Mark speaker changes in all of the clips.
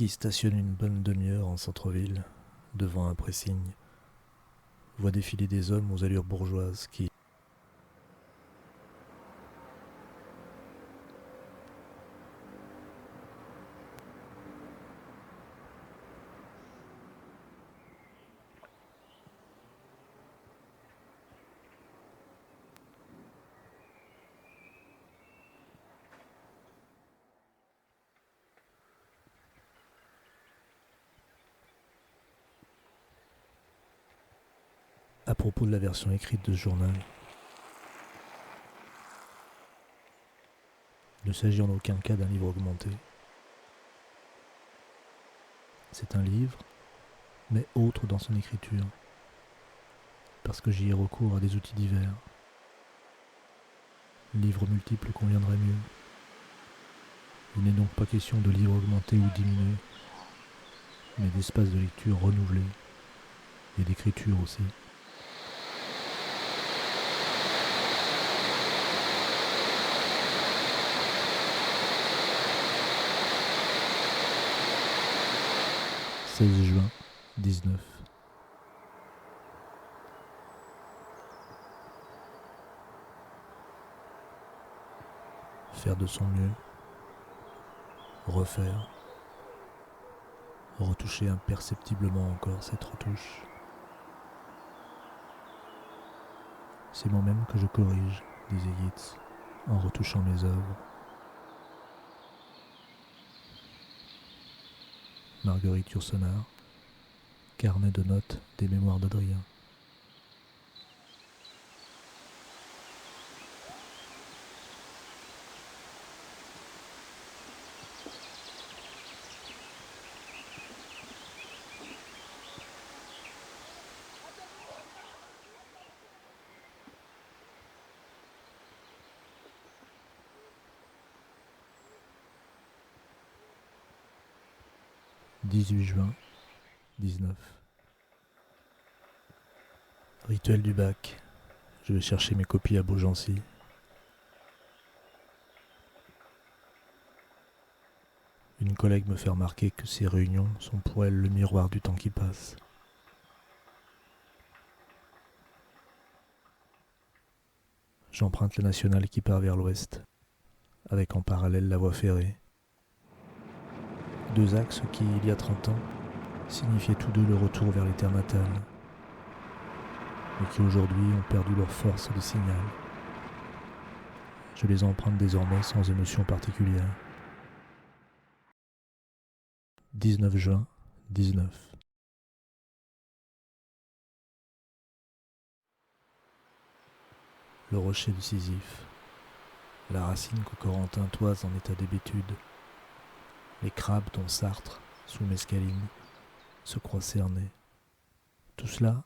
Speaker 1: qui stationne une bonne demi-heure en centre-ville, devant un pressing, voit défiler des hommes aux allures bourgeoises qui, à propos de la version écrite de ce journal, il ne s'agit en aucun cas d'un livre augmenté. C'est un livre, mais autre dans son écriture, parce que j'y ai recours à des outils divers. Livre multiple conviendrait mieux. Il n'est donc pas question de livre augmenté ou diminué, mais d'espace de lecture renouvelé, et d'écriture aussi. « 16 juin 19. Faire de son mieux, refaire, retoucher imperceptiblement encore cette retouche. C'est moi-même que je corrige, disait Yeats, en retouchant mes œuvres. Marguerite Yourcenar, carnet de notes des mémoires d'Adrien. « 18 juin 19. Rituel du bac. Je vais chercher mes copies à Beaugency. Une collègue me fait remarquer que ces réunions sont pour elle le miroir du temps qui passe. J'emprunte la nationale qui part vers l'ouest, avec en parallèle la voie ferrée. Deux axes qui, il y a 30 ans, signifiaient tous deux le retour vers les terres natales, mais qui aujourd'hui ont perdu leur force de signal. Je les emprunte désormais sans émotion particulière. 19 juin 19. Le rocher de Sisyphe, la racine que Corentin toise en état d'hébétude, les crabes dont Sartre, sous mescaline, se croit cerné. Tout cela,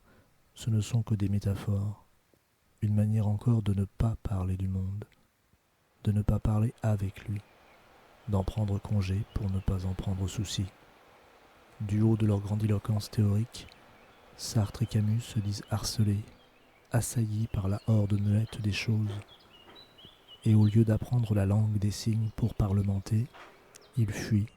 Speaker 1: ce ne sont que des métaphores, une manière encore de ne pas parler du monde, de ne pas parler avec lui, d'en prendre congé pour ne pas en prendre souci. Du haut de leur grandiloquence théorique, Sartre et Camus se disent harcelés, assaillis par la horde muette des choses, et au lieu d'apprendre la langue des signes pour parlementer, ils fuient.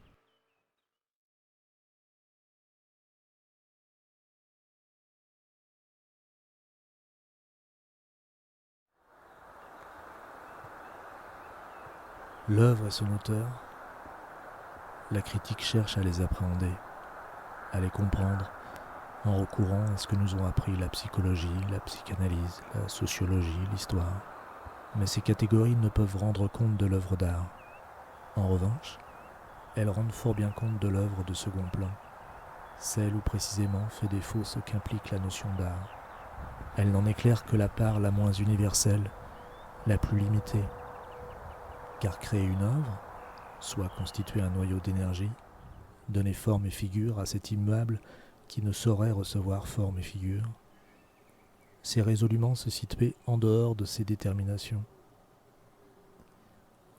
Speaker 1: L'œuvre et son auteur, la critique cherche à les appréhender, à les comprendre, en recourant à ce que nous ont appris la psychologie, la psychanalyse, la sociologie, l'histoire. Mais ces catégories ne peuvent rendre compte de l'œuvre d'art. En revanche, elles rendent fort bien compte de l'œuvre de second plan, celle où précisément fait défaut ce qu'implique la notion d'art. Elles n'en éclairent que la part la moins universelle, la plus limitée. Car créer une œuvre, soit constituer un noyau d'énergie, donner forme et figure à cet immeuble qui ne saurait recevoir forme et figure, c'est résolument se situer en dehors de ces déterminations.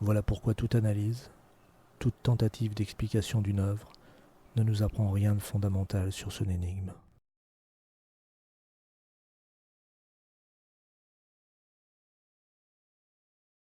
Speaker 1: Voilà pourquoi toute analyse, toute tentative d'explication d'une œuvre ne nous apprend rien de fondamental sur son énigme.